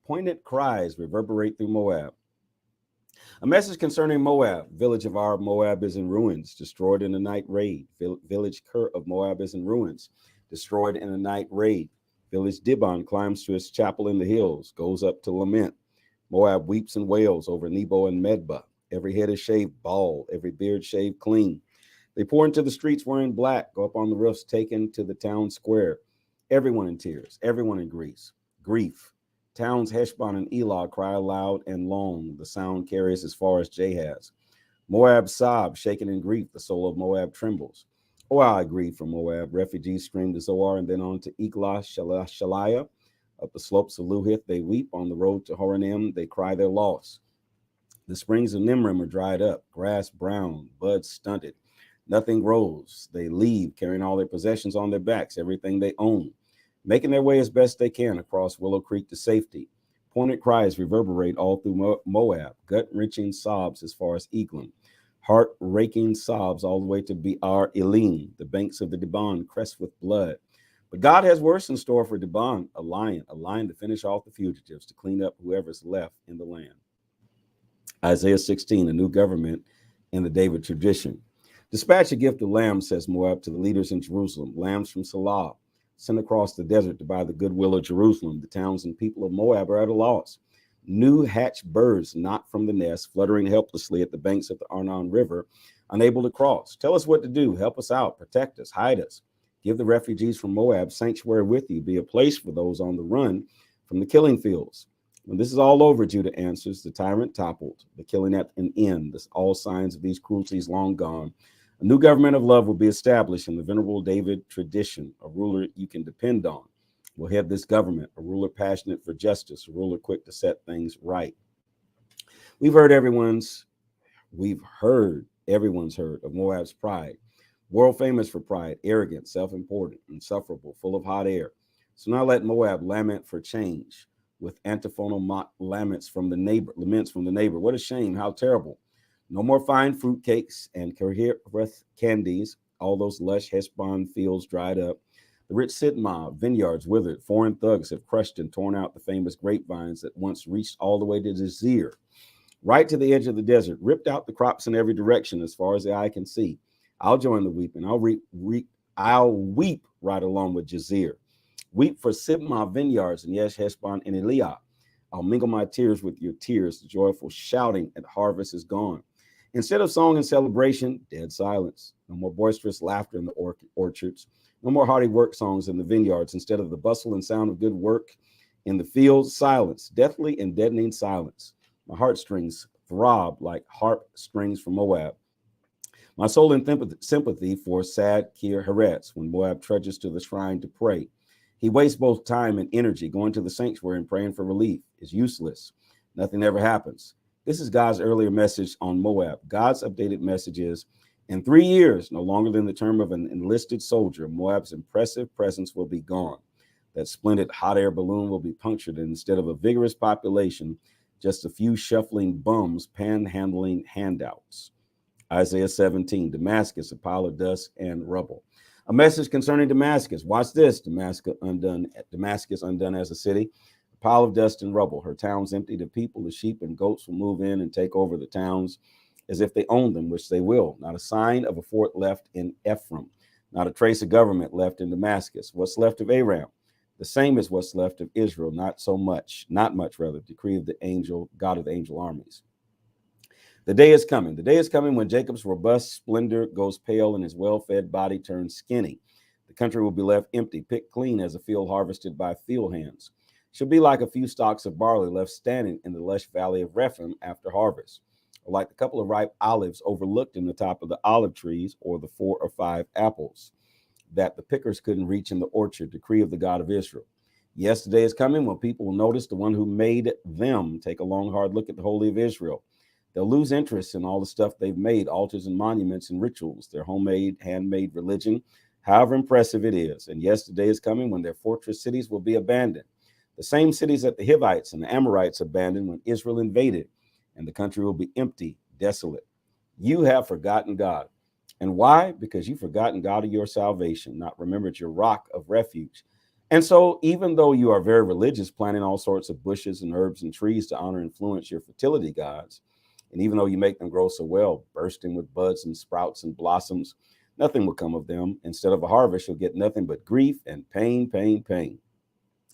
Poignant cries reverberate through Moab. A message concerning Moab. Village of Ar, Moab is in ruins, destroyed in a night raid. Village Ker of Moab is in ruins, destroyed in a night raid. Village Dibon climbs to its chapel in the hills, goes up to lament. Moab weeps and wails over Nebo and Medba. Every head is shaved bald, every beard shaved clean. They pour into the streets wearing black, go up on the roofs, taken to the town square. Everyone in tears, everyone in grief. Towns Heshbon and Elah cry loud and long. The sound carries as far as Jahaz. Moab sobs, shaken in grief. The soul of Moab trembles. Oh, how I grieve for Moab. Refugees stream to Zoar and then on to Eglah Shaliah. Up the slopes of Luhith they weep. On the road to Horonim they cry their loss. The springs of Nimrim are dried up, grass brown, buds stunted. Nothing grows. They leave, carrying all their possessions on their backs, everything they own, making their way as best they can across Willow Creek to safety. Pointed cries reverberate all through Moab, gut-wrenching sobs as far as Eglon, heart-raking sobs all the way to Be'ar Elim, the banks of the Dibon crest with blood. But God has worse in store for Dibon, a lion to finish off the fugitives, to clean up whoever's left in the land. Isaiah 16, a new government in the David tradition. Dispatch a gift of lambs, says Moab, to the leaders in Jerusalem, lambs from Salah, sent across the desert to buy the goodwill of Jerusalem. The towns and people of Moab are at a loss. New hatched birds not from the nest, fluttering helplessly at the banks of the Arnon River, unable to cross. Tell us what to do. Help us out. Protect us. Hide us. Give the refugees from Moab sanctuary with you. Be a place for those on the run from the killing fields. When this is all over, Judah answers, the tyrant toppled, the killing at an end. All signs of these cruelties long gone. A new government of love will be established in the venerable David tradition. A ruler you can depend on will head this government, a ruler passionate for justice, a ruler quick to set things right. We've heard everyone's heard of Moab's pride, world famous for pride, arrogant, self-important, insufferable, full of hot air. So now let Moab lament for change with antiphonal laments from the neighbor. What a shame, how terrible. No more fine fruit cakes and Kerhereth candies, all those lush Heshbon fields dried up. The rich Sidmah vineyards withered. Foreign thugs have crushed and torn out the famous grapevines that once reached all the way to Jazir, right to the edge of the desert, ripped out the crops in every direction as far as the eye can see. I'll join the weeping. I'll weep right along with Jazir. Weep for Sidmah vineyards and yes, Heshbon and Eliah. I'll mingle my tears with your tears. The joyful shouting at harvest is gone. Instead of song and celebration, dead silence. No more boisterous laughter in the orchards. No more hearty work songs in the vineyards. Instead of the bustle and sound of good work in the fields, silence, deathly and deadening silence. My heartstrings throb like harp strings from Moab. My soul in sympathy for sad Kir Heretz when Moab trudges to the shrine to pray. He wastes both time and energy. Going to the sanctuary and praying for relief is useless. Nothing ever happens. This is God's earlier message on Moab. God's updated message is, in 3 years, no longer than the term of an enlisted soldier, Moab's impressive presence will be gone. That splendid hot air balloon will be punctured, and instead of a vigorous population, just a few shuffling bums panhandling handouts. Isaiah 17, Damascus, a pile of dust and rubble. A message concerning Damascus. Watch this. Damascus undone as a city, a pile of dust and rubble. Her towns empty. The people, the sheep and goats will move in and take over the towns as if they own them, which they will. Not a sign of a fort left in Ephraim. Not a trace of government left in Damascus. What's left of Aram? The same as what's left of Israel. Not much, decree of the angel, God of the angel armies. The day is coming. The day is coming when Jacob's robust splendor goes pale and his well-fed body turns skinny. The country will be left empty, picked clean as a field harvested by field hands. She'll be like a few stalks of barley left standing in the lush valley of Rephaim after harvest, or like a couple of ripe olives overlooked in the top of the olive trees, or the 4 or 5 apples that the pickers couldn't reach in the orchard, decree of the God of Israel. Yes, the day is coming when people will notice the one who made them. Take a long, hard look at the Holy of Israel. They'll lose interest in all the stuff they've made, altars and monuments and rituals, their homemade, handmade religion, however impressive it is. And yes, the day is coming when their fortress cities will be abandoned. The same cities that the Hivites and the Amorites abandoned when Israel invaded, and the country will be empty, desolate. You have forgotten God. And why? Because you've forgotten God of your salvation, not remembered your rock of refuge. And so, even though you are very religious, planting all sorts of bushes and herbs and trees to honor and influence your fertility gods, and even though you make them grow so well, bursting with buds and sprouts and blossoms, nothing will come of them. Instead of a harvest, you'll get nothing but grief and pain, pain, pain.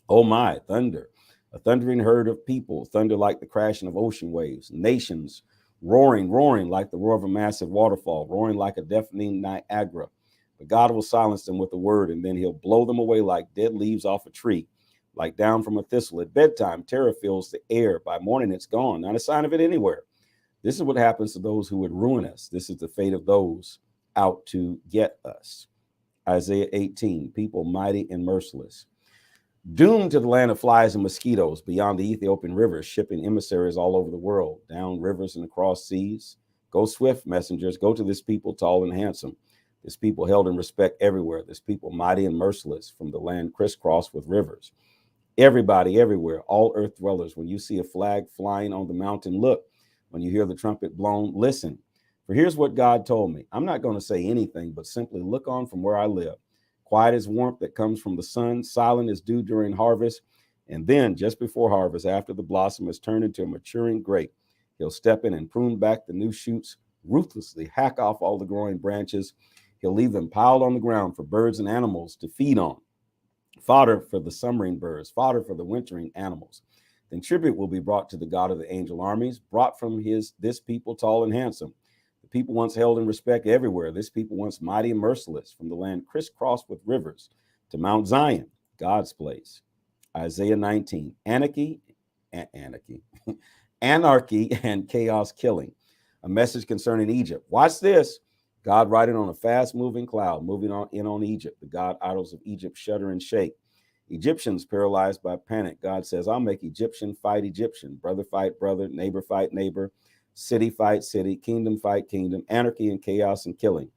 Oh my, thunder, a thundering herd of people, thunder like the crashing of ocean waves, nations roaring, roaring like the roar of a massive waterfall, roaring like a deafening Niagara. But God will silence them with a word, and then he'll blow them away like dead leaves off a tree, like down from a thistle. At bedtime, terror fills the air. By morning, it's gone, not a sign of it anywhere. This is what happens to those who would ruin us. This is the fate of those out to get us. Isaiah 18, people mighty and merciless. Doomed to the land of flies and mosquitoes beyond the Ethiopian rivers, shipping emissaries all over the world, down rivers and across seas. Go swift, messengers, go to this people tall and handsome, this people held in respect everywhere, this people mighty and merciless, from the land crisscrossed with rivers. Everybody, everywhere, all earth dwellers, when you see a flag flying on the mountain, look. When you hear the trumpet blown, listen. For here's what God told me. I'm not going to say anything, but simply look on from where I live. Quiet as warmth that comes from the sun, silent as dew during harvest. And then, just before harvest, after the blossom has turned into a maturing grape, he'll step in and prune back the new shoots, ruthlessly hack off all the growing branches. He'll leave them piled on the ground for birds and animals to feed on, fodder for the summering birds, fodder for the wintering animals. Then tribute will be brought to the God of the angel armies, brought from this people tall and handsome, the people once held in respect everywhere, this people once mighty and merciless, from the land crisscrossed with rivers to Mount Zion, God's place. Isaiah 19, anarchy and chaos killing. A message concerning Egypt. Watch this. God riding on a fast-moving cloud, moving on in on Egypt. The god idols of Egypt shudder and shake. Egyptians paralyzed by panic. God says, I'll make Egyptian fight Egyptian, brother fight brother, neighbor fight neighbor, city fight city, kingdom fight kingdom, anarchy and chaos and killing.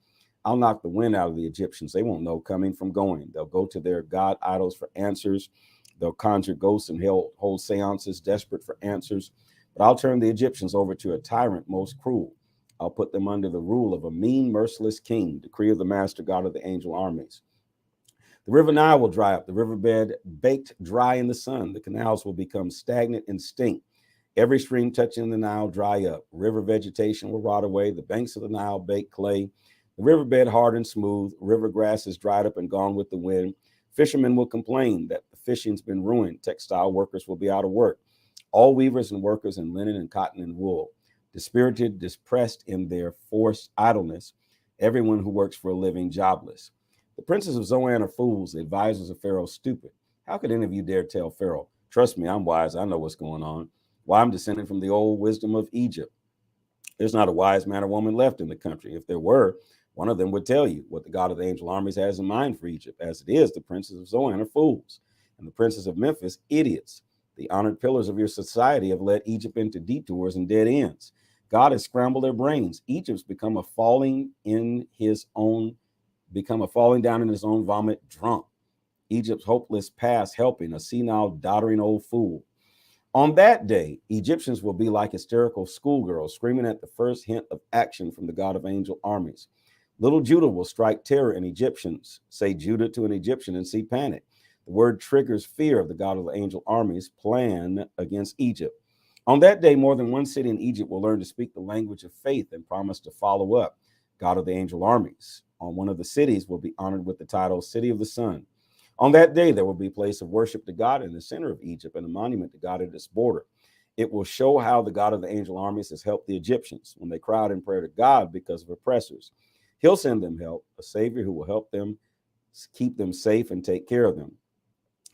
I'll knock the wind out of the Egyptians. They won't know coming from going. They'll go to their god idols for answers. They'll conjure ghosts and hold seances, desperate for answers. But I'll turn the Egyptians over to a tyrant most cruel. I'll put them under the rule of a mean, merciless king, decree of the master God of the angel armies. The river Nile will dry up, the riverbed baked dry in the sun. The canals will become stagnant and stink. Every stream touching the Nile dry up. River vegetation will rot away. The banks of the Nile bake clay. The riverbed hard and smooth. River grass is dried up and gone with the wind. Fishermen will complain that the fishing's been ruined. Textile workers will be out of work. All weavers and workers in linen and cotton and wool. Dispirited, depressed in their forced idleness. Everyone who works for a living jobless. The princes of Zoan are fools, the advisors of Pharaoh stupid. How could any of you dare tell Pharaoh, trust me, I'm wise, I know what's going on. Why, I'm descended from the old wisdom of Egypt. There's not a wise man or woman left in the country. If there were, one of them would tell you what the God of the angel armies has in mind for Egypt. As it is, the princes of Zoan are fools, and the princes of Memphis, idiots. The honored pillars of your society have led Egypt into detours and dead ends. God has scrambled their brains. Egypt's become a falling down in his own vomit drunk. Egypt's hopeless past helping a senile, doddering old fool. On that day, Egyptians will be like hysterical schoolgirls screaming at the first hint of action from the God of angel armies. Little Judah will strike terror in Egyptians. Say Judah to an Egyptian and see panic. The word triggers fear of the God of the angel armies' plan against Egypt. On that day, more than one city in Egypt will learn to speak the language of faith and promise to follow up God of the angel armies. On one of the cities will be honored with the title City of the Sun. On that day, there will be a place of worship to God in the center of Egypt and a monument to God at its border. It will show how the God of the angel armies has helped the Egyptians when they cried in prayer to God because of oppressors. He'll send them help, a savior who will help them, keep them safe, and take care of them.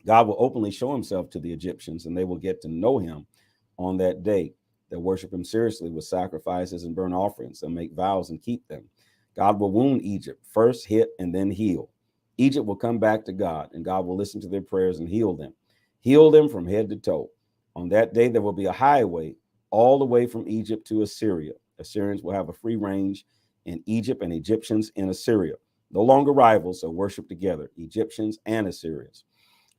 God will openly show himself to the Egyptians, and they will get to know him on that day. They'll worship him seriously with sacrifices and burnt offerings. They'll make vows and keep them. God will wound Egypt, first hit and then heal. Egypt will come back to God, and God will listen to their prayers and heal them from head to toe. On that day, there will be a highway all the way from Egypt to Assyria. Assyrians will have a free range in Egypt and Egyptians in Assyria. No longer rivals, so worship together, Egyptians and Assyrians.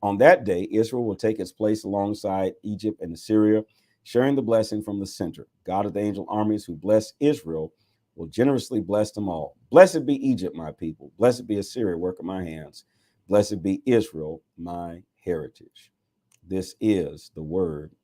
On that day, Israel will take its place alongside Egypt and Assyria, sharing the blessing from the center. God of the angel armies who bless Israel will generously bless them all. Blessed be Egypt, my people. Blessed be Assyria, work of my hands. Blessed be Israel, my heritage. This is the word